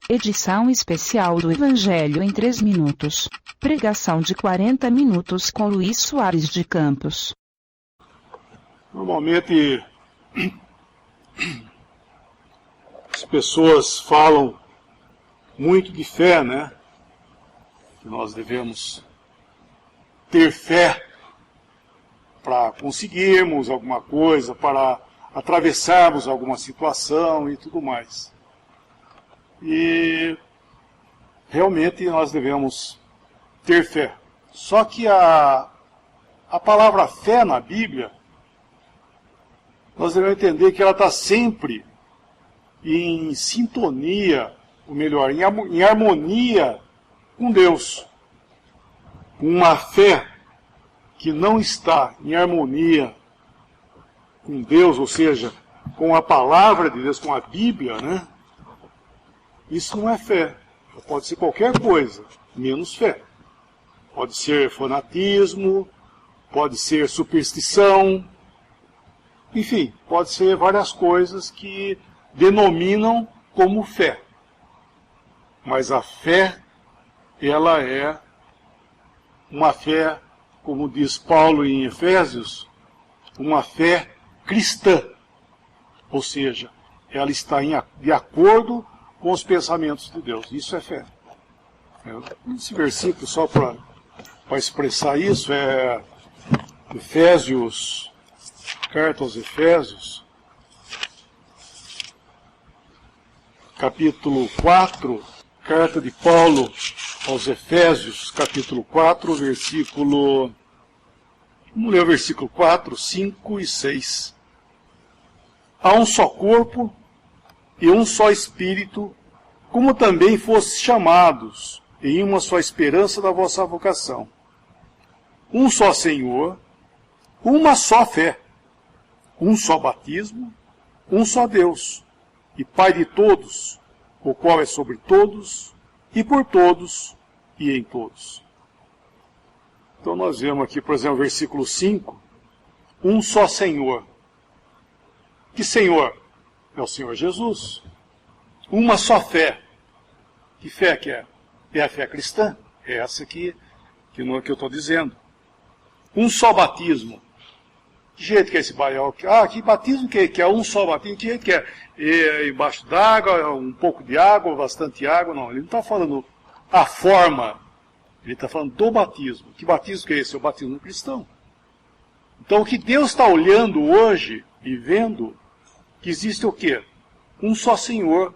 Edição especial do Evangelho em 3 minutos. Pregação de 40 minutos com Luiz Soares de Campos. Normalmente, as pessoas falam muito de fé, né? Que nós devemos ter fé para conseguirmos alguma coisa, para atravessarmos alguma situação e tudo mais. E realmente nós devemos ter fé. Só que a palavra fé na Bíblia, nós devemos entender que ela está sempre em sintonia, ou melhor, em harmonia com Deus. Uma fé que não está em harmonia com Deus, ou seja, com a palavra de Deus, com a Bíblia, né? Isso não é fé. Pode ser qualquer coisa, menos fé. Pode ser fanatismo, pode ser superstição, enfim, pode ser várias coisas que denominam como fé. Mas a fé, ela é uma fé, como diz Paulo em Efésios, uma fé cristã. Ou seja, ela está de acordo com os pensamentos de Deus. Isso é fé. Esse versículo, só para expressar isso, é Efésios, carta aos Efésios, capítulo 4, carta de Paulo aos Efésios, capítulo 4, versículo... Vamos ler o versículo 4, 5 e 6. Há um só corpo e um só Espírito, como também fostes chamados, em uma só esperança da vossa vocação. Um só Senhor, uma só fé, um só batismo, um só Deus, e Pai de todos, o qual é sobre todos, e por todos, e em todos. Então nós vemos aqui, por exemplo, versículo 5, um só Senhor. Que Senhor? É o Senhor Jesus. Uma só fé. Que fé que é? É a fé cristã. É essa que eu estou dizendo. Um só batismo. Que jeito que é esse batismo? Que batismo que é? Um só batismo? Que jeito que é? É embaixo d'água, um pouco de água, bastante água? Não, ele não está falando a forma. Ele está falando do batismo. Que batismo que é esse? É o batismo cristão. Então o que Deus está olhando hoje e vendo, que existe o quê? Um só Senhor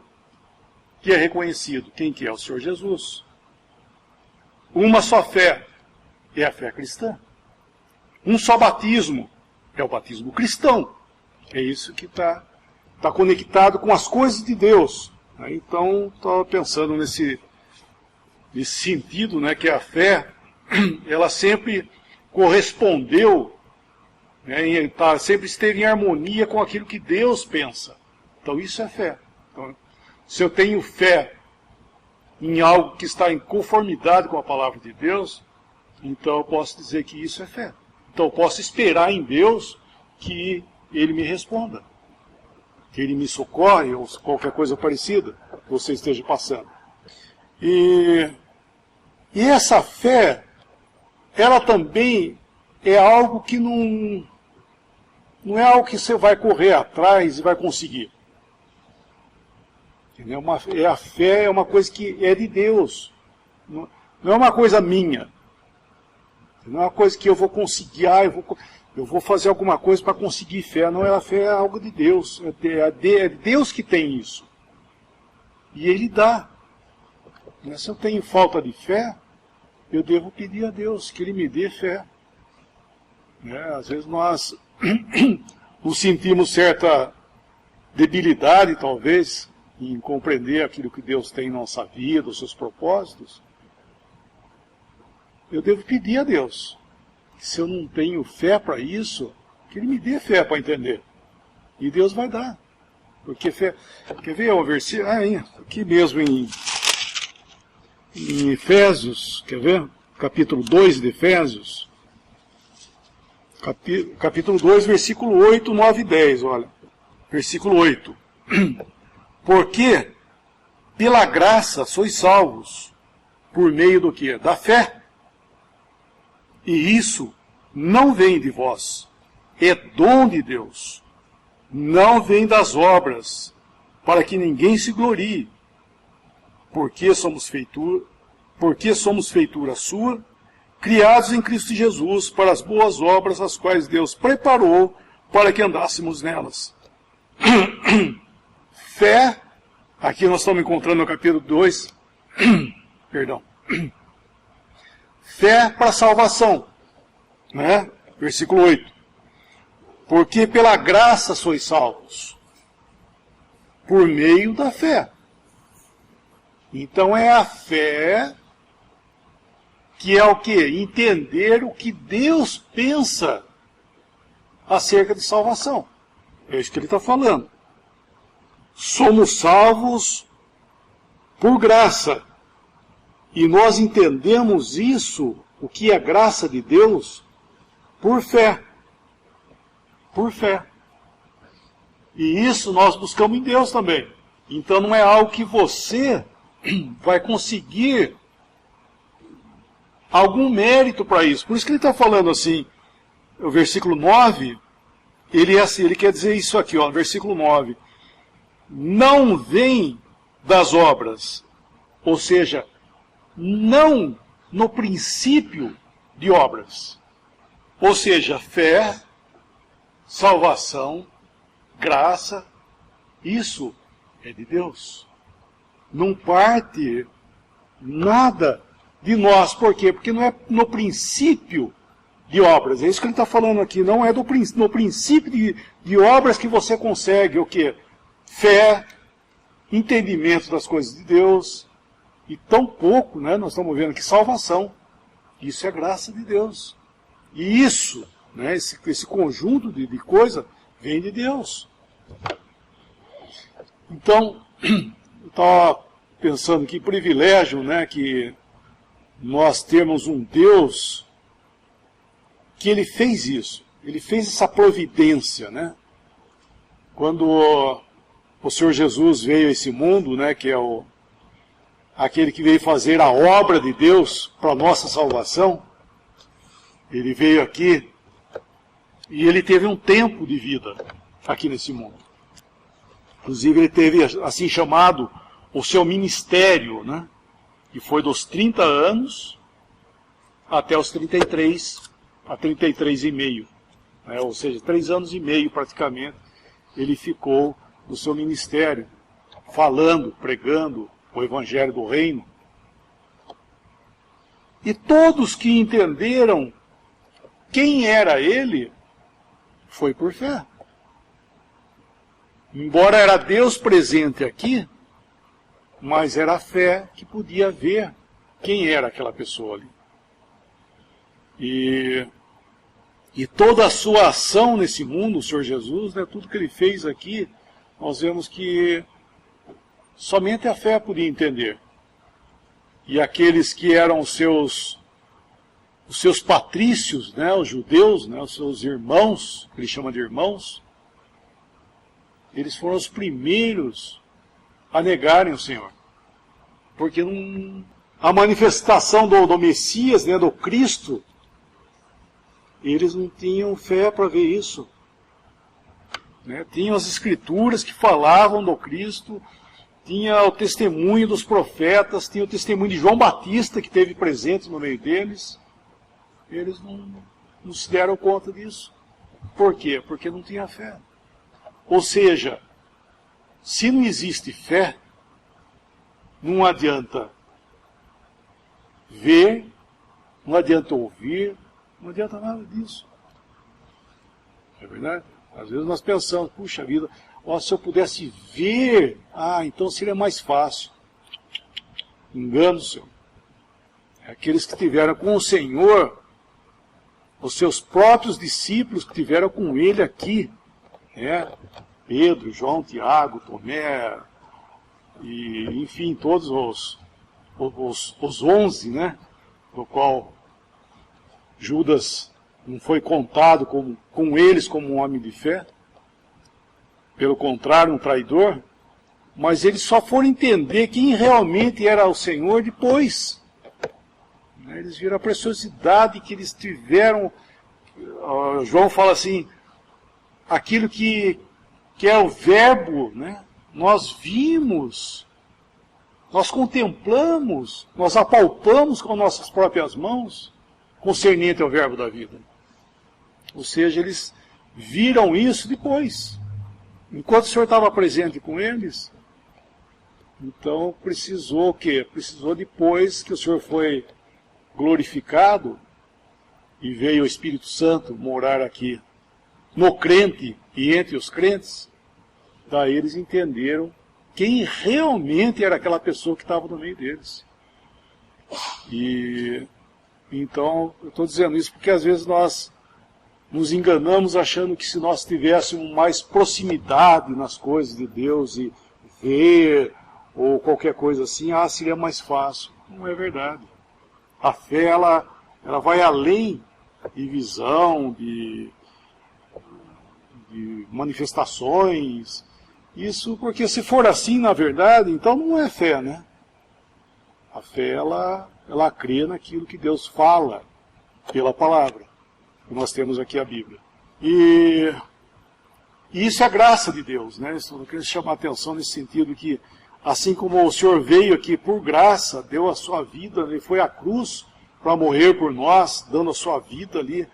que é reconhecido. Quem que é? O Senhor Jesus. Uma só fé é a fé cristã. Um só batismo é o batismo cristão. É isso que está conectado com as coisas de Deus. Então, estava pensando nesse sentido, né, que a fé, ela sempre correspondeu, né, sempre esteve em harmonia com aquilo que Deus pensa. Então isso é fé. Então, se eu tenho fé em algo que está em conformidade com a palavra de Deus, então eu posso dizer que isso é fé. Então eu posso esperar em Deus que Ele me responda, que Ele me socorre, ou qualquer coisa parecida que você esteja passando. E essa fé, ela também é algo que não é algo que você vai correr atrás e vai conseguir. Entendeu? A fé é uma coisa que é de Deus. Não é uma coisa minha. Não é uma coisa que eu vou conseguir, eu vou fazer alguma coisa para conseguir fé. Não, a fé é algo de Deus. É Deus que tem isso. E Ele dá. Se eu tenho falta de fé, eu devo pedir a Deus que Ele me dê fé. Às vezes nós nos sentimos certa debilidade, talvez, em compreender aquilo que Deus tem em nossa vida, os seus propósitos. Eu devo pedir a Deus, que se eu não tenho fé para isso, que Ele me dê fé para entender. E Deus vai dar. Porque fé... Quer ver o versículo? Aqui mesmo em Efésios, quer ver? Capítulo 2 de Efésios. Capítulo 2, versículo 8, 9 e 10, olha. Versículo 8. Porque pela graça sois salvos, por meio do quê? Da fé. E isso não vem de vós, é dom de Deus. Não vem das obras, para que ninguém se glorie, porque somos feitura sua, criados em Cristo Jesus para as boas obras, as quais Deus preparou para que andássemos nelas. Fé, aqui nós estamos encontrando no capítulo 2, perdão. Fé para salvação, né? Versículo 8. Porque pela graça sois salvos, por meio da fé. Então é a fé que é o quê? Entender o que Deus pensa acerca de salvação. É isso que ele está falando. Somos salvos por graça. E nós entendemos isso, o que é graça de Deus, por fé. Por fé. E isso nós buscamos em Deus também. Então não é algo que você vai conseguir algum mérito para isso. Por isso que ele está falando assim, o versículo 9, ele quer dizer isso aqui, ó, no versículo 9. Não vem das obras, ou seja, não no princípio de obras. Ou seja, fé, salvação, graça, isso é de Deus. Não parte nada de nós. Por quê? Porque não é no princípio de obras. É isso que ele está falando aqui. Não é no princípio de obras que você consegue o quê? Fé, entendimento das coisas de Deus, e tão pouco, né, nós estamos vendo aqui, salvação. Isso é graça de Deus. E isso, né, esse conjunto de coisas, vem de Deus. Então, eu estava pensando que privilégio, né, que nós temos um Deus que ele fez isso. Ele fez essa providência, né? Quando o Senhor Jesus veio a esse mundo, né, que é aquele que veio fazer a obra de Deus para a nossa salvação, ele veio aqui e ele teve um tempo de vida aqui nesse mundo. Inclusive ele teve assim chamado o seu ministério, né, que foi dos 30 anos até os 33, a 33 e meio. Né, ou seja, 3 anos e meio praticamente ele ficou no seu ministério, falando, pregando o Evangelho do Reino. E todos que entenderam quem era ele, foi por fé. Embora era Deus presente aqui, mas era a fé que podia ver quem era aquela pessoa ali. E toda a sua ação nesse mundo, o Senhor Jesus, né, tudo que ele fez aqui, nós vemos que somente a fé podia entender. E aqueles que eram os seus patrícios, né, os judeus, né, os seus irmãos, que ele chama de irmãos, eles foram os primeiros a negarem o Senhor. Porque a manifestação do Messias, né, do Cristo, eles não tinham fé para ver isso. Né? Tinham as escrituras que falavam do Cristo, tinha o testemunho dos profetas, tinha o testemunho de João Batista, que esteve presente no meio deles. Eles não se deram conta disso. Por quê? Porque não tinha fé. Ou seja, se não existe fé, não adianta ver, não adianta ouvir, não adianta nada disso. É verdade? Às vezes nós pensamos, puxa vida, ó, se eu pudesse ver, então seria mais fácil. Engano seu. Aqueles que tiveram com o Senhor, os seus próprios discípulos que tiveram com ele aqui, né? Pedro, João, Tiago, Tomé, e, enfim, todos os 11, né? Do qual Judas não foi contado com eles como um homem de fé. Pelo contrário, um traidor. mas eles só foram entender quem realmente era o Senhor depois. Eles viram a preciosidade que eles tiveram. João fala assim, aquilo que é o verbo, né? Nós vimos, nós contemplamos, nós apalpamos com nossas próprias mãos, concernente ao verbo da vida. Ou seja, eles viram isso depois. Enquanto o Senhor estava presente com eles, então precisou o quê? Precisou depois que o Senhor foi glorificado e veio o Espírito Santo morar aqui no crente e entre os crentes, daí eles entenderam quem realmente era aquela pessoa que estava no meio deles. E então, eu estou dizendo isso porque às vezes nós nos enganamos achando que se nós tivéssemos mais proximidade nas coisas de Deus e ver, ou qualquer coisa assim, seria mais fácil. Não é verdade. A fé, ela vai além de visão, de manifestações. Isso porque se for assim, na verdade, então não é fé, né? A fé, ela crê naquilo que Deus fala pela palavra. Nós temos aqui a Bíblia. E isso é a graça de Deus, né? Eu queria chamar a atenção nesse sentido que, assim como o Senhor veio aqui por graça, deu a sua vida, ele foi à cruz para morrer por nós, dando a sua vida ali,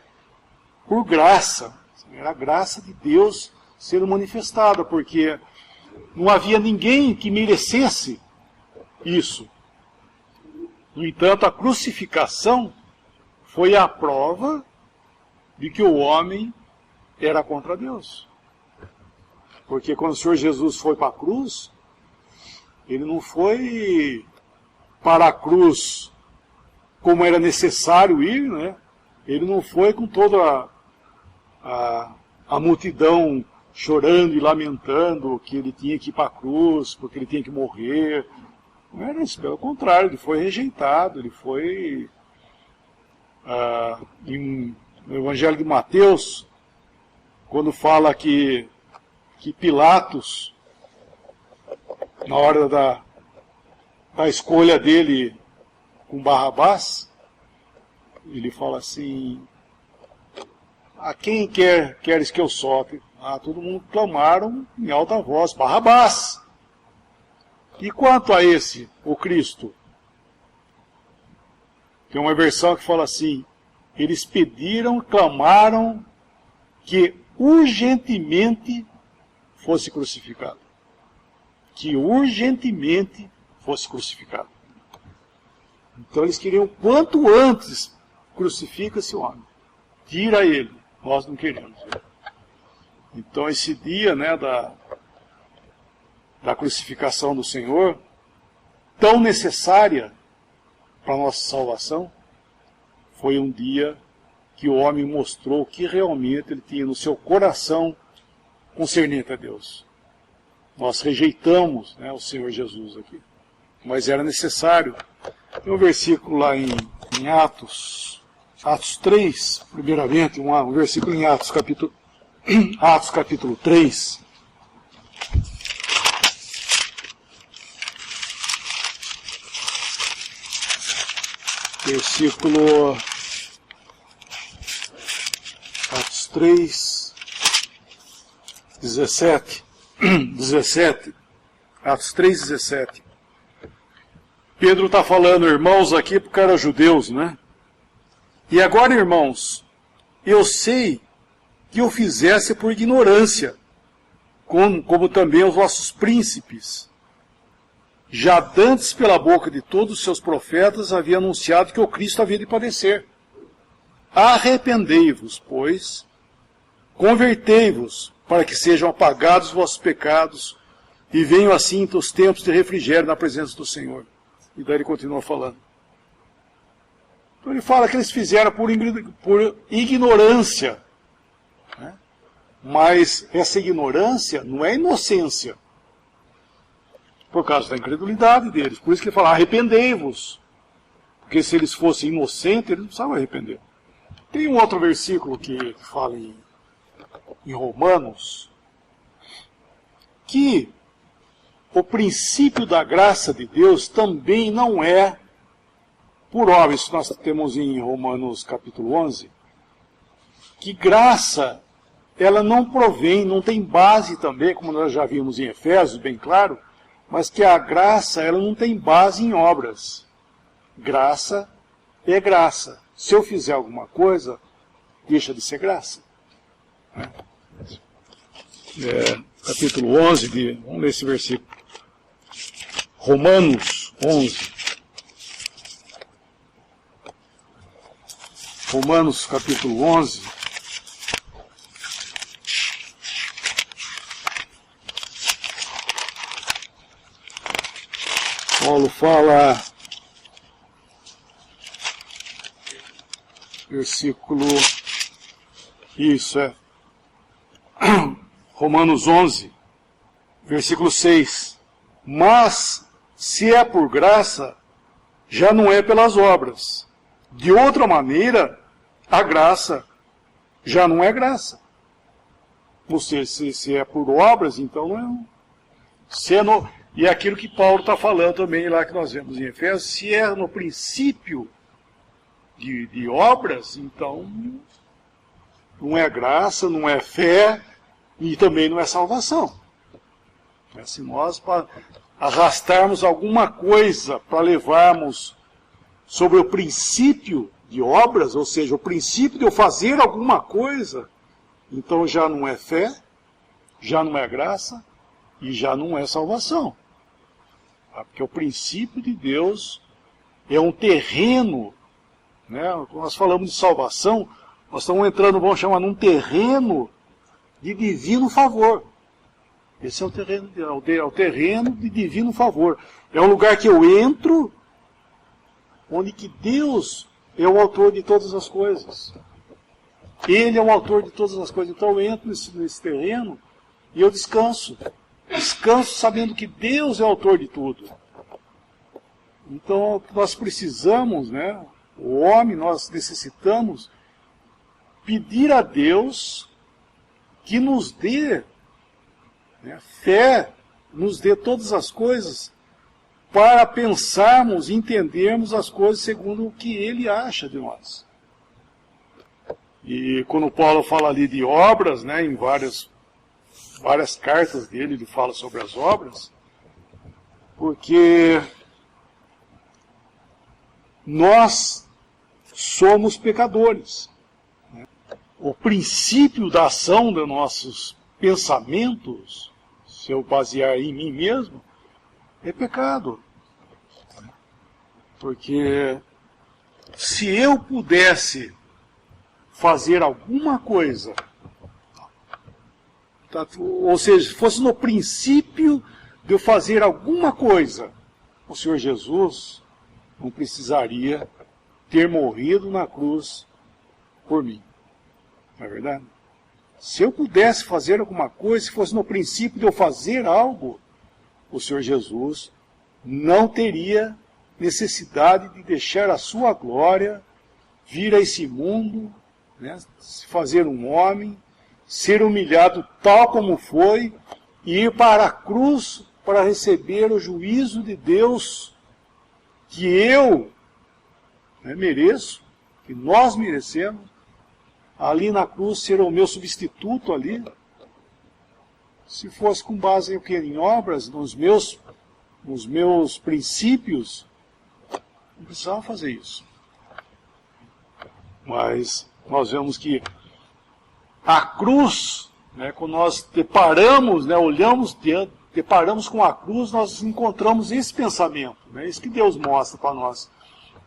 por graça. Era a graça de Deus sendo manifestada, porque não havia ninguém que merecesse isso. No entanto, a crucificação foi a prova de que o homem era contra Deus. Porque quando o Senhor Jesus foi para a cruz, ele não foi para a cruz como era necessário ir, né? Ele não foi com toda a multidão chorando e lamentando que ele tinha que ir para a cruz, porque ele tinha que morrer. Não era isso, pelo contrário, ele foi rejeitado, ele foi... no Evangelho de Mateus, quando fala que Pilatos, na hora da escolha dele com Barrabás, ele fala assim, a quem queres que eu solte? Todo mundo clamaram em alta voz, Barrabás. E quanto a esse, o Cristo? Tem uma versão que fala assim, eles pediram, clamaram que urgentemente fosse crucificado. Que urgentemente fosse crucificado. Então eles queriam quanto antes crucifica esse homem. Tira ele. Nós não queremos. Então esse dia, né, da crucificação do Senhor, tão necessária para a nossa salvação, foi um dia que o homem mostrou o que realmente ele tinha no seu coração concernente a Deus. Nós rejeitamos, né, o Senhor Jesus aqui. Mas era necessário. Tem um versículo lá em Atos 3, primeiramente, um versículo em Atos capítulo 3. Versículo Atos 3, 17. Atos 3, 17. Pedro está falando, irmãos, aqui porque eram judeus, né? E agora, irmãos, eu sei que o fizesse por ignorância, como também os vossos príncipes. Já dantes pela boca de todos os seus profetas havia anunciado que o Cristo havia de padecer. Arrependei-vos, pois, convertei-vos, para que sejam apagados os vossos pecados, e venham assim os tempos de refrigério na presença do Senhor. E daí ele continua falando. Então ele fala que eles fizeram por ignorância. Né? Mas essa ignorância não é inocência. Por causa da incredulidade deles. Por isso que ele fala, arrependei-vos. Porque se eles fossem inocentes, eles não precisavam arrepender. Tem um outro versículo que fala em Romanos, que o princípio da graça de Deus também não é por obra. Isso nós temos em Romanos capítulo 11, que graça, ela não provém, não tem base também, como nós já vimos em Efésios, bem claro, mas que a graça, ela não tem base em obras. Graça é graça. Se eu fizer alguma coisa, deixa de ser graça. Capítulo 11, vamos ler esse versículo. Romanos 11. Romanos capítulo 11. Paulo fala, versículo, Romanos 11, versículo 6. Mas, se é por graça, já não é pelas obras. De outra maneira, a graça já não é graça. Ou seja, se é por obras, então não é. Se é no... E é aquilo que Paulo está falando também lá que nós vemos em Efésios, se é no princípio de obras, então não é graça, não é fé e também não é salvação. Se nós arrastarmos alguma coisa para levarmos sobre o princípio de obras, ou seja, o princípio de eu fazer alguma coisa, então já não é fé, já não é graça e já não é salvação. Porque o princípio de Deus é um terreno, né? Quando nós falamos de salvação, nós estamos entrando, vamos chamar, num terreno de divino favor. Esse é o terreno, é o terreno de divino favor. É um lugar que eu entro, onde que Deus é o autor de todas as coisas. Ele é o autor de todas as coisas. Então eu entro nesse terreno e eu descanso. Descanso sabendo que Deus é o autor de tudo. Então nós precisamos, né? O homem, nós necessitamos pedir a Deus que nos dê, né, fé, nos dê todas as coisas para pensarmos e entendermos as coisas segundo o que Ele acha de nós. E quando Paulo fala ali de obras, né, em várias cartas dele, ele fala sobre as obras, porque nós somos pecadores. O princípio da ação dos nossos pensamentos, se eu basear em mim mesmo, é pecado. Porque se eu pudesse fazer alguma coisa, ou seja, se fosse no princípio de eu fazer alguma coisa, o Senhor Jesus não precisaria ter morrido na cruz por mim. Não é verdade? Se eu pudesse fazer alguma coisa, se fosse no princípio de eu fazer algo, o Senhor Jesus não teria necessidade de deixar a sua glória vir a esse mundo, né, se fazer um homem, ser humilhado tal como foi, e ir para a cruz para receber o juízo de Deus que eu, né, mereço, que nós merecemos, ali na cruz ser o meu substituto ali. Se fosse com base em obras, nos meus princípios, não precisava fazer isso. Mas nós vemos que a cruz, né, quando nós deparamos, né, deparamos com a cruz, nós encontramos esse pensamento. Né, isso que Deus mostra para nós.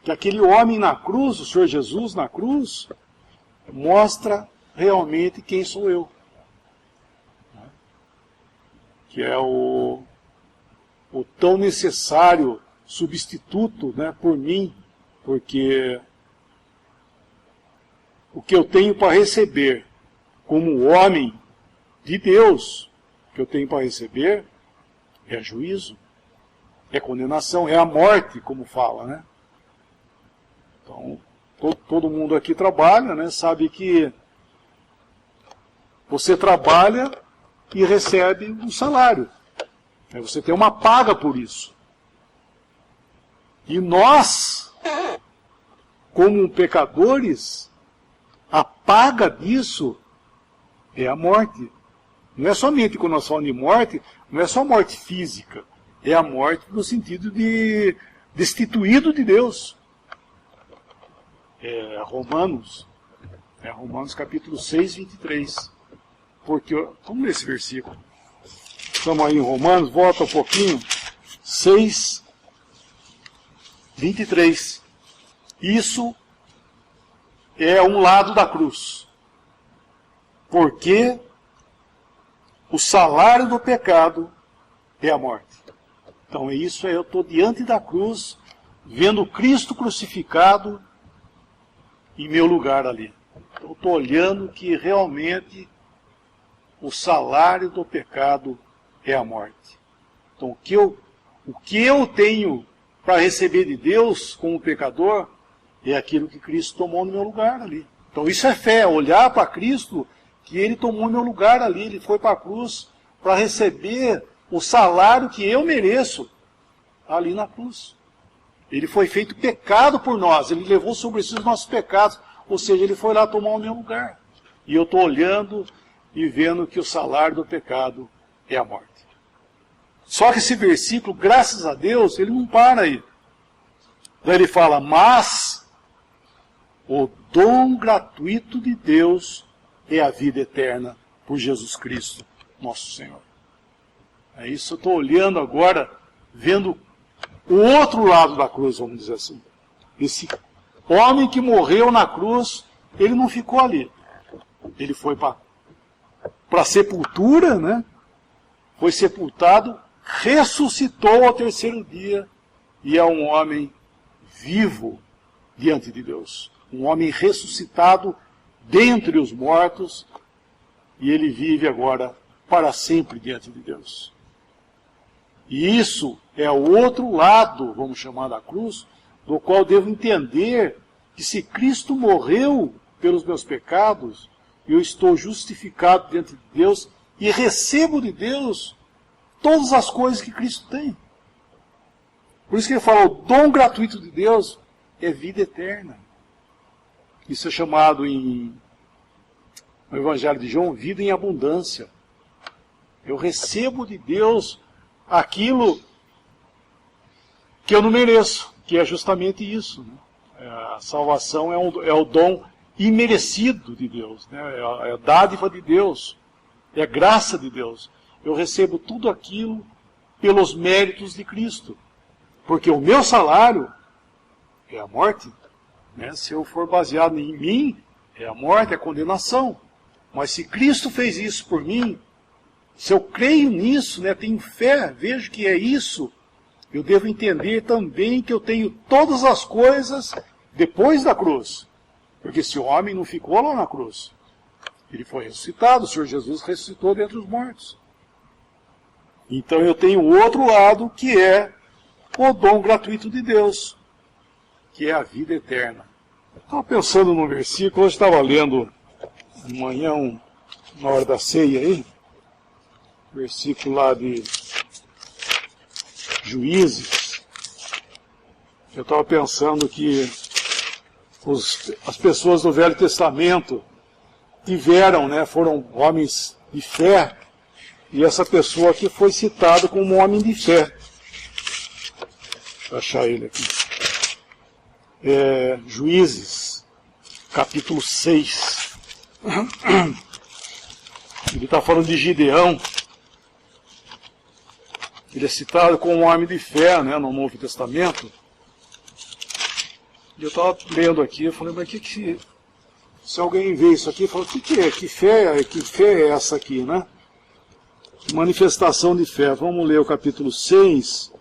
Que aquele homem na cruz, o Senhor Jesus na cruz, mostra realmente quem sou eu. Que é o tão necessário substituto, né, por mim, porque o que eu tenho para receber como homem de Deus, o que eu tenho para receber é juízo, é condenação, é a morte, como fala, né? Então, todo mundo aqui trabalha, né, sabe que você trabalha e recebe um salário. Você tem uma paga por isso. E nós, como pecadores, a paga disso é a morte. Não é somente quando nós falamos de morte, não é só morte física. É a morte no sentido de destituído de Deus. Romanos capítulo 6, 23. Porque, vamos ler esse versículo. Estamos aí em Romanos, volta um pouquinho. 6, 23. Isso é um lado da cruz. Porque o salário do pecado é a morte. Então isso eu estou diante da cruz, vendo Cristo crucificado em meu lugar ali. Eu estou olhando que realmente o salário do pecado é a morte. Então o que eu tenho para receber de Deus como pecador é aquilo que Cristo tomou no meu lugar ali. Então isso é fé, olhar para Cristo, que Ele tomou no meu lugar ali, Ele foi para a cruz para receber o salário que eu mereço ali na cruz. Ele foi feito pecado por nós, Ele levou sobre si os nossos pecados, ou seja, Ele foi lá tomar o meu lugar. E eu estou olhando e vendo que o salário do pecado é a morte. Só que esse versículo, graças a Deus, ele não para aí. Então ele fala, mas o dom gratuito de Deus é a vida eterna por Jesus Cristo, nosso Senhor. É isso, eu estou olhando agora, vendo o outro lado da cruz, vamos dizer assim. Esse homem que morreu na cruz, ele não ficou ali. Ele foi para a sepultura, né? Foi sepultado, ressuscitou ao terceiro dia e é um homem vivo diante de Deus. Um homem ressuscitado dentre os mortos e ele vive agora para sempre diante de Deus. E isso é o outro lado, vamos chamar da cruz, do qual devo entender que se Cristo morreu pelos meus pecados, eu estou justificado diante de Deus e recebo de Deus todas as coisas que Cristo tem. Por isso que ele fala, o dom gratuito de Deus é vida eterna. Isso é chamado no Evangelho de João, vida em abundância. Eu recebo de Deus aquilo que eu não mereço, que é justamente isso. Né? A salvação é o dom imerecido de Deus, né? É a dádiva de Deus, é a graça de Deus. Eu recebo tudo aquilo pelos méritos de Cristo. Porque o meu salário é a morte. Né? Se eu for baseado em mim, é a morte, é a condenação. Mas se Cristo fez isso por mim, se eu creio nisso, né, tenho fé, vejo que é isso, eu devo entender também que eu tenho todas as coisas depois da cruz. Porque esse homem não ficou lá na cruz. Ele foi ressuscitado, o Senhor Jesus ressuscitou dentre os mortos. Então eu tenho o outro lado, que é o dom gratuito de Deus, que é a vida eterna. Estava pensando num versículo, hoje estava lendo de manhã, na hora da ceia aí, versículo lá de Juízes. Eu estava pensando que as pessoas do Velho Testamento tiveram, né, foram homens de fé, e essa pessoa aqui foi citada como um homem de fé. Deixa eu achar ele aqui. Juízes, capítulo 6. Ele está falando de Gideão. Ele é citado como um homem de fé, né, no Novo Testamento. E eu estava lendo aqui, eu falei, mas se alguém vê isso aqui, fala, o que é? Que fé é essa aqui, né? Manifestação de fé. Vamos ler o capítulo 6,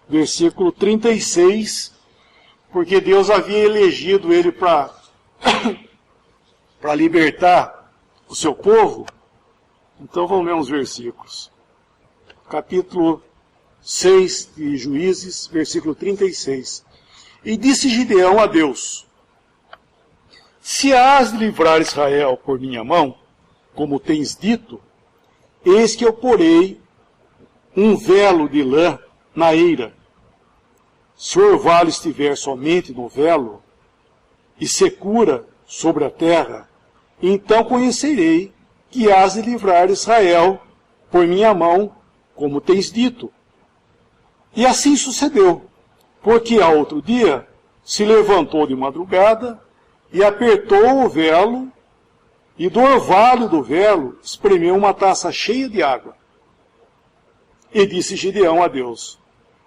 versículo 36, porque Deus havia elegido ele para libertar o seu povo. Então vamos ler uns versículos. Capítulo 6 de Juízes, versículo 36. E disse Gideão a Deus, se hás de livrar Israel por minha mão, como tens dito, eis que eu porei um velo de lã na eira. Se o orvalho estiver somente no velo, e secura sobre a terra, então conhecerei que hás de livrar Israel por minha mão, como tens dito. E assim sucedeu, porque ao outro dia se levantou de madrugada e apertou o velo, e do orvalho do velo espremeu uma taça cheia de água. E disse Gideão a Deus: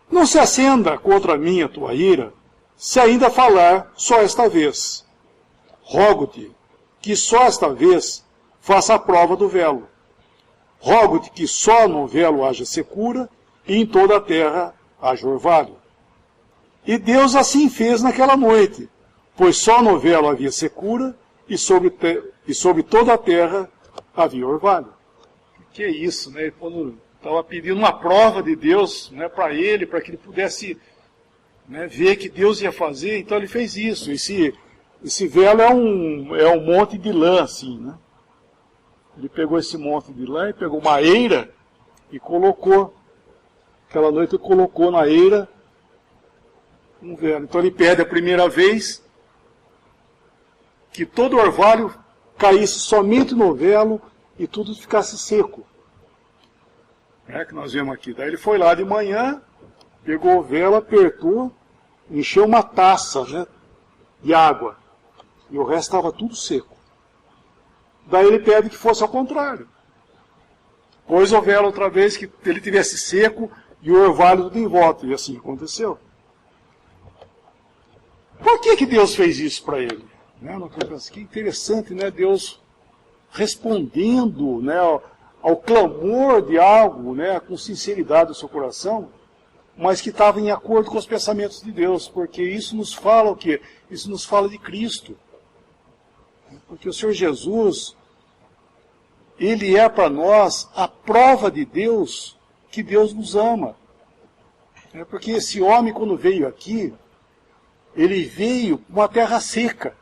não se acenda contra mim a tua ira, se ainda falar só esta vez. Rogo-te que só esta vez faça a prova do velo. Rogo-te que só no velo haja secura, e em toda a terra haja orvalho. E Deus assim fez naquela noite, pois só no velo havia secura, e sobre toda a terra havia orvalho. Que é isso, né? Quando estava pedindo uma prova de Deus, né, para ele, para que ele pudesse, né, ver que Deus ia fazer, então ele fez isso. Esse velo é um monte de lã, assim, né? Ele pegou esse monte de lã e pegou uma eira e colocou. Aquela noite ele colocou na eira um velo. Então ele pede a primeira vez que todo o orvalho caísse somente no velo e tudo ficasse seco. É que nós vemos aqui. Daí ele foi lá de manhã, pegou o velo, apertou, encheu uma taça, né, de água. E o resto estava tudo seco. Daí ele pede que fosse ao contrário. Pôs o velo outra vez, que ele tivesse seco e o orvalho tudo em volta. E assim aconteceu. Por que Deus fez isso para ele? Né? Que interessante, né? Deus respondendo, né, ao clamor de algo, né, com sinceridade do seu coração, mas que estava em acordo com os pensamentos de Deus, porque isso nos fala o quê? Isso nos fala de Cristo. Porque o Senhor Jesus, Ele é para nós a prova de Deus, que Deus nos ama. Porque esse homem, quando veio aqui, ele veio com uma terra seca.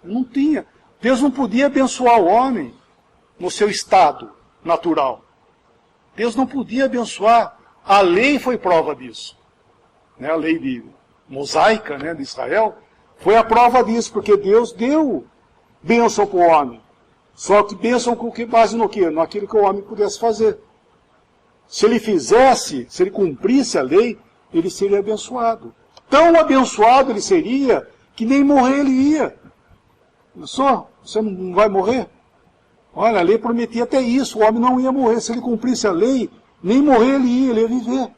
Não tinha. Deus não podia abençoar o homem no seu estado natural. Deus não podia abençoar. A lei foi prova disso. Né? A lei mosaica, né, de Israel foi a prova disso, porque Deus deu bênção para o homem. Só que bênção com que base no quê? Naquilo que o homem pudesse fazer. Se ele fizesse, se ele cumprisse a lei, ele seria abençoado. Tão abençoado ele seria que nem morrer ele ia. Só, você não vai morrer? Olha, a lei prometia até isso, o homem não ia morrer. Se ele cumprisse a lei, nem morrer ele ia viver.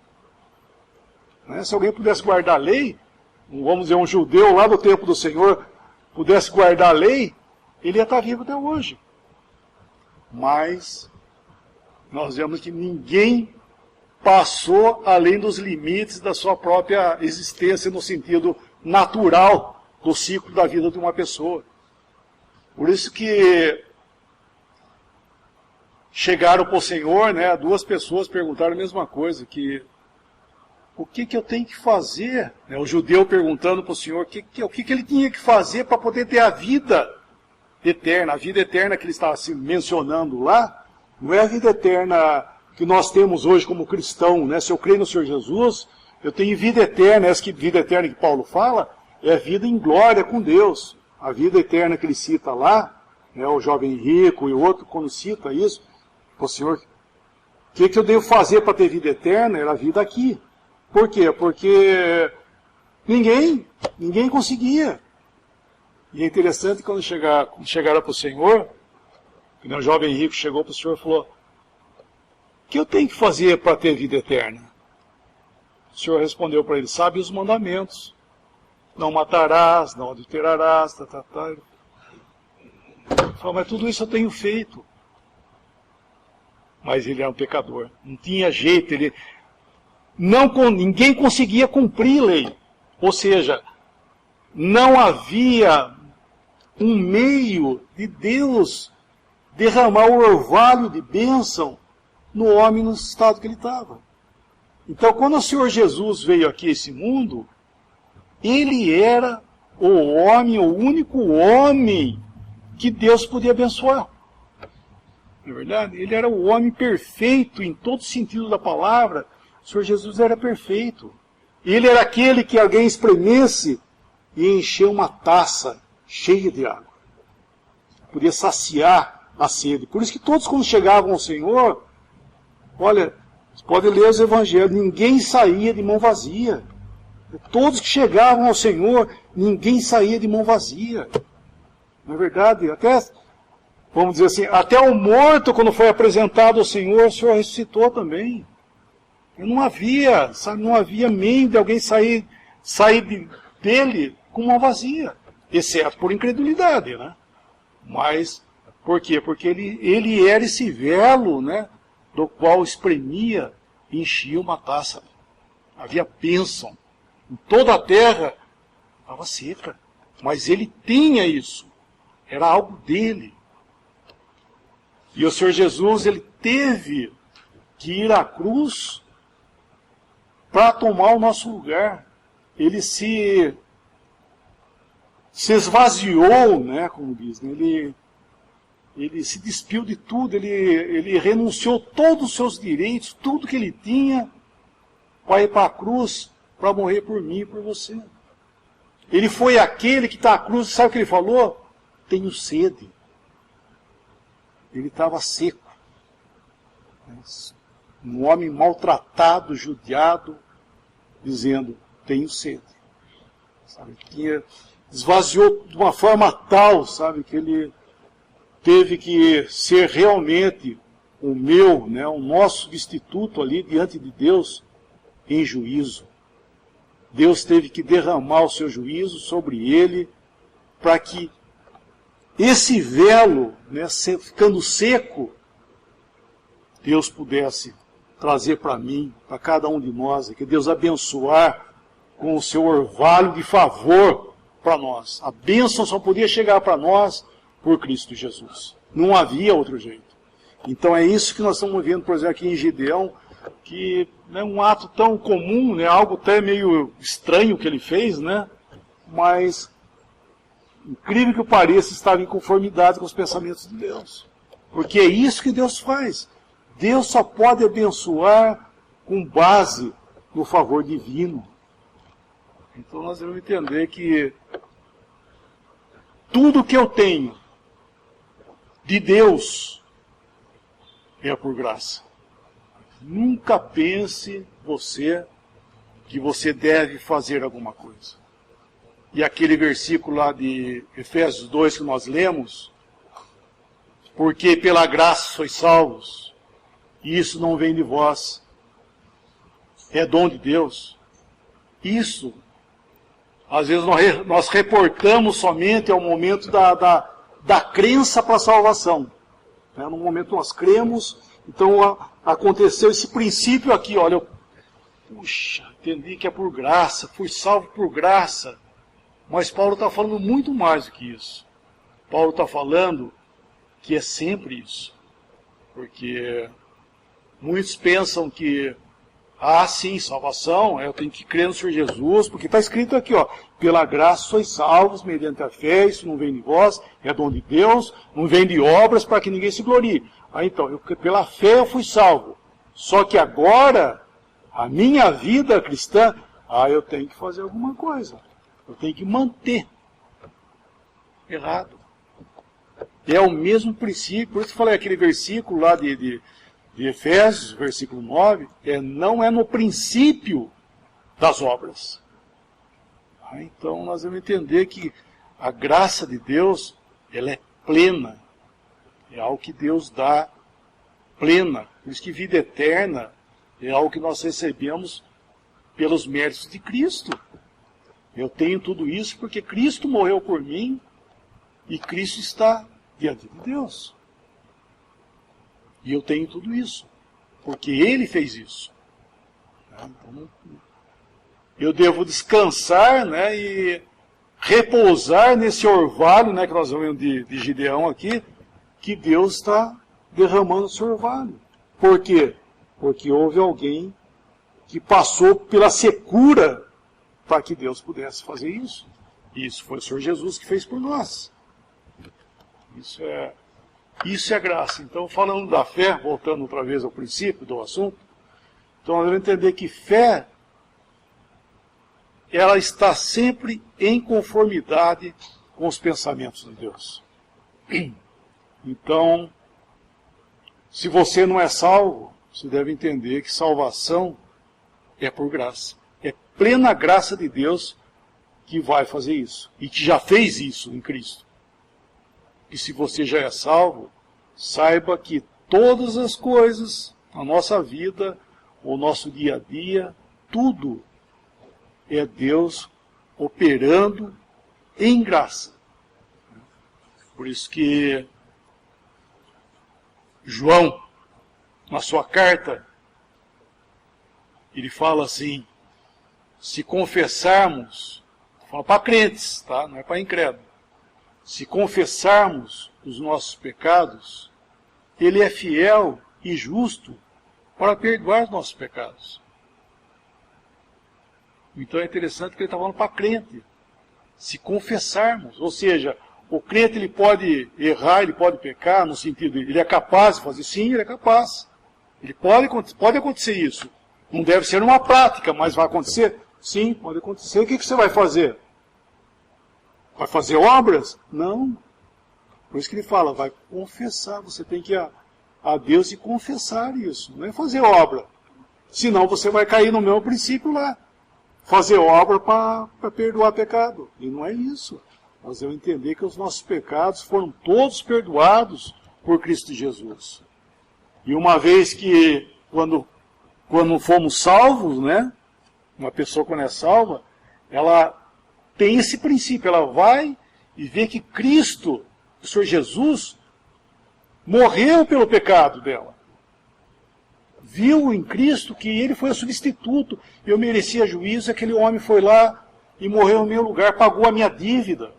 Né? Se alguém pudesse guardar a lei, vamos dizer, um judeu lá do tempo do Senhor, pudesse guardar a lei, ele ia estar vivo até hoje. Mas nós vemos que ninguém passou além dos limites da sua própria existência no sentido natural do ciclo da vida de uma pessoa. Por isso que chegaram para o Senhor, né, duas pessoas perguntaram a mesma coisa, que o que eu tenho que fazer? Né, o judeu perguntando para o Senhor o que ele tinha que fazer para poder ter a vida eterna. A vida eterna que ele estava se mencionando lá, não é a vida eterna que nós temos hoje como cristão, né? Se eu creio no Senhor Jesus, eu tenho vida eterna. Essa vida eterna que Paulo fala é a vida em glória com Deus. A vida eterna que ele cita lá, né, o jovem rico e o outro, quando cita isso, o Senhor, o que eu devo fazer para ter vida eterna? Era a vida aqui. Por quê? Porque ninguém conseguia. E é interessante quando chegaram para o Senhor, o jovem rico chegou para o Senhor e falou: o que eu tenho que fazer para ter vida eterna? O Senhor respondeu para ele: sabe os mandamentos. Não matarás, não adulterarás, Ele falou: mas tudo isso eu tenho feito. Mas ele era um pecador. Não tinha jeito. Ninguém conseguia cumprir a lei. Ou seja, não havia um meio de Deus derramar o orvalho de bênção no homem no estado que ele estava. Então, quando o Senhor Jesus veio aqui a esse mundo, ele era o homem, o único homem que Deus podia abençoar. Não é verdade? Ele era o homem perfeito em todo sentido da palavra. O Senhor Jesus era perfeito. Ele era aquele que alguém espremesse e encher uma taça cheia de água. Podia saciar a sede. Por isso que todos, quando chegavam ao Senhor, olha, você pode ler os evangelhos, ninguém saía de mão vazia. Todos que chegavam ao Senhor, ninguém saía de mão vazia. Não é verdade? Até, vamos dizer assim, até o morto, quando foi apresentado ao Senhor, o Senhor ressuscitou também. E não havia, sabe, não havia meio de alguém sair dele com mão vazia. Exceto por incredulidade, né? Mas, por quê? Porque ele era esse velo, né, do qual espremia e enchia uma taça. Havia bênção. Em toda a terra estava seca. Mas ele tinha isso. Era algo dele. E o Senhor Jesus, ele teve que ir à cruz para tomar o nosso lugar. Ele se esvaziou, né, como diz, né? Ele se despiu de tudo, ele renunciou todos os seus direitos, tudo que ele tinha, para ir para a cruz, para morrer por mim e por você. Ele foi aquele que está à cruz, sabe o que ele falou? Tenho sede. Ele estava seco. Um homem maltratado, judiado, dizendo, tenho sede. Sabe? Esvaziou de uma forma tal, sabe, que ele teve que ser realmente o meu, né, o nosso substituto ali diante de Deus em juízo. Deus teve que derramar o seu juízo sobre ele para que esse velo, né, ficando seco, Deus pudesse trazer para mim, para cada um de nós, que Deus abençoar com o seu orvalho de favor para nós. A bênção só podia chegar para nós por Cristo Jesus. Não havia outro jeito. Então é isso que nós estamos vendo, por exemplo, aqui em Gideão, que é um ato tão comum, né, algo até meio estranho que ele fez, né, mas, incrível que pareça, estava em conformidade com os pensamentos de Deus. Porque é isso que Deus faz. Deus só pode abençoar com base no favor divino. Então nós devemos entender que tudo que eu tenho de Deus é por graça. Nunca pense que você deve fazer alguma coisa. E aquele versículo lá de Efésios 2 que nós lemos, porque pela graça sois salvos, e isso não vem de vós, é dom de Deus. Isso, às vezes nós reportamos somente ao momento da crença para a salvação. No momento nós cremos, então aconteceu esse princípio aqui, olha, puxa, entendi que é por graça, fui salvo por graça. Mas Paulo está falando muito mais do que isso. Paulo está falando que é sempre isso. Porque muitos pensam que, sim, salvação, eu tenho que crer no Senhor Jesus, porque está escrito aqui, ó, pela graça sois salvos mediante a fé, isso não vem de vós, é dom de Deus, não vem de obras para que ninguém se glorie. Então, pela fé eu fui salvo. Só que agora, a minha vida cristã, eu tenho que fazer alguma coisa. Eu tenho que manter. Errado. É o mesmo princípio, por isso que eu falei aquele versículo lá de Efésios, versículo 9, não é no princípio das obras. Então nós vamos entender que a graça de Deus, ela é plena. É algo que Deus dá plena. Por isso que vida eterna é algo que nós recebemos pelos méritos de Cristo. Eu tenho tudo isso porque Cristo morreu por mim e Cristo está diante de Deus. E eu tenho tudo isso porque Ele fez isso. Então, eu devo descansar, né, e repousar nesse orvalho, né, que nós vamos de Gideão aqui, que Deus está derramando o seu orvalho. Por quê? Porque houve alguém que passou pela secura para que Deus pudesse fazer isso. E isso foi o Senhor Jesus que fez por nós. Isso é Isso é graça. Então, falando da fé, voltando outra vez ao princípio do assunto, então nós devemos entender que fé, ela está sempre em conformidade com os pensamentos de Deus. Então, se você não é salvo, você deve entender que salvação é por graça. É plena graça de Deus que vai fazer isso. E que já fez isso em Cristo. E se você já é salvo, saiba que todas as coisas, a nossa vida, o nosso dia a dia, tudo é Deus operando em graça. Por isso que João, na sua carta, ele fala assim, se confessarmos, fala para crentes, tá? Não é para incrédulos, se confessarmos os nossos pecados, Ele é fiel e justo para perdoar os nossos pecados. Então é interessante que ele está falando para crente, se confessarmos, ou seja, o crente ele pode errar, ele pode pecar, no sentido de ele é capaz de fazer, sim, ele é capaz. Ele pode acontecer isso. Não deve ser uma prática, mas vai acontecer? Sim, pode acontecer. O que você vai fazer? Vai fazer obras? Não. Por isso que ele fala, vai confessar. Você tem que ir a Deus e confessar isso. Não é fazer obra. Senão você vai cair no mesmo princípio lá. Fazer obra para perdoar pecado. E não é isso. Nós devemos entender que os nossos pecados foram todos perdoados por Cristo Jesus. E uma vez que, quando fomos salvos, né? Uma pessoa quando é salva, ela tem esse princípio, ela vai e vê que Cristo, o Senhor Jesus, morreu pelo pecado dela. Viu em Cristo que ele foi o substituto. Eu merecia juízo, aquele homem foi lá e morreu no meu lugar, pagou a minha dívida.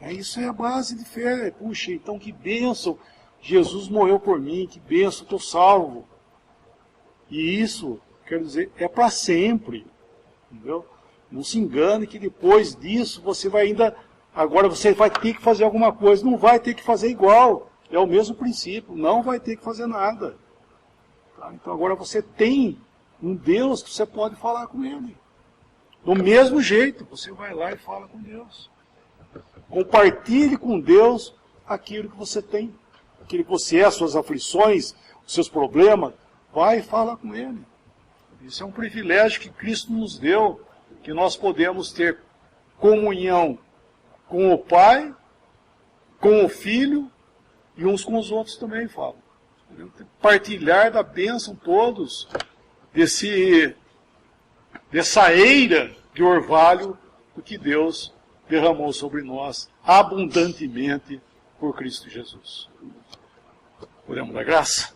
Isso é a base de fé. Puxa, então que bênção. Jesus morreu por mim, que bênção, estou salvo. E isso, quero dizer, é para sempre. Entendeu? Não se engane que depois disso você vai ainda... Agora você vai ter que fazer alguma coisa. Não vai ter que fazer igual. É o mesmo princípio. Não vai ter que fazer nada. Tá? Então agora você tem um Deus que você pode falar com Ele. Do mesmo jeito, você vai lá e fala com Deus. Compartilhe com Deus aquilo que você tem. Aquilo que você é, as suas aflições, os seus problemas. Vai e fala com Ele. Isso é um privilégio que Cristo nos deu, que nós podemos ter comunhão com o Pai, com o Filho e uns com os outros também, falo. Partilhar da bênção todos dessa eira de orvalho do que Deus derramou sobre nós abundantemente por Cristo Jesus. Podemos dar graça?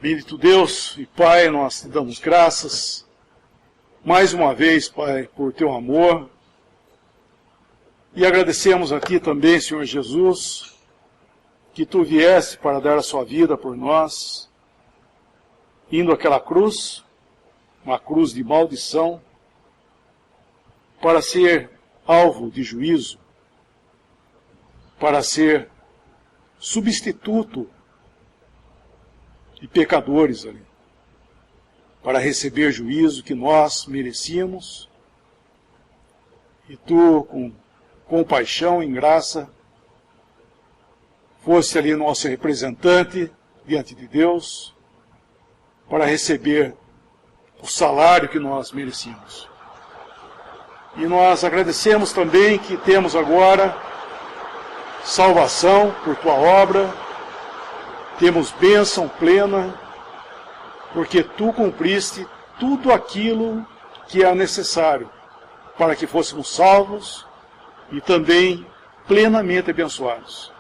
Bendito Deus e Pai, nós te damos graças mais uma vez, Pai, por teu amor. E agradecemos a Ti também, Senhor Jesus, que Tu vieste para dar a sua vida por nós, indo àquela cruz, uma cruz de maldição, para ser alvo de juízo, para ser substituto de pecadores ali, para receber juízo que nós merecíamos, e Tu, com compaixão e graça, fosse ali nosso representante diante de Deus, para receber o salário que nós merecíamos. E nós agradecemos também que temos agora salvação por Tua obra, temos bênção plena, porque Tu cumpriste tudo aquilo que é necessário para que fôssemos salvos e também plenamente abençoados.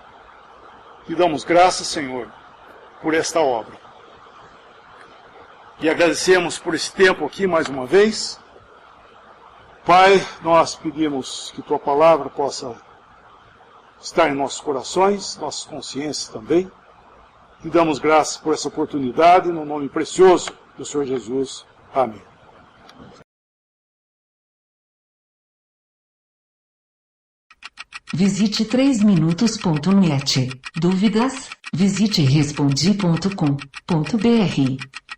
Te damos graças, Senhor, por esta obra. E agradecemos por esse tempo aqui mais uma vez. Pai, nós pedimos que Tua palavra possa estar em nossos corações, nossas consciências também. Te damos graças por essa oportunidade, no nome precioso do Senhor Jesus. Amém. Visite 3minutos.net. Dúvidas? Visite respondi.com.br.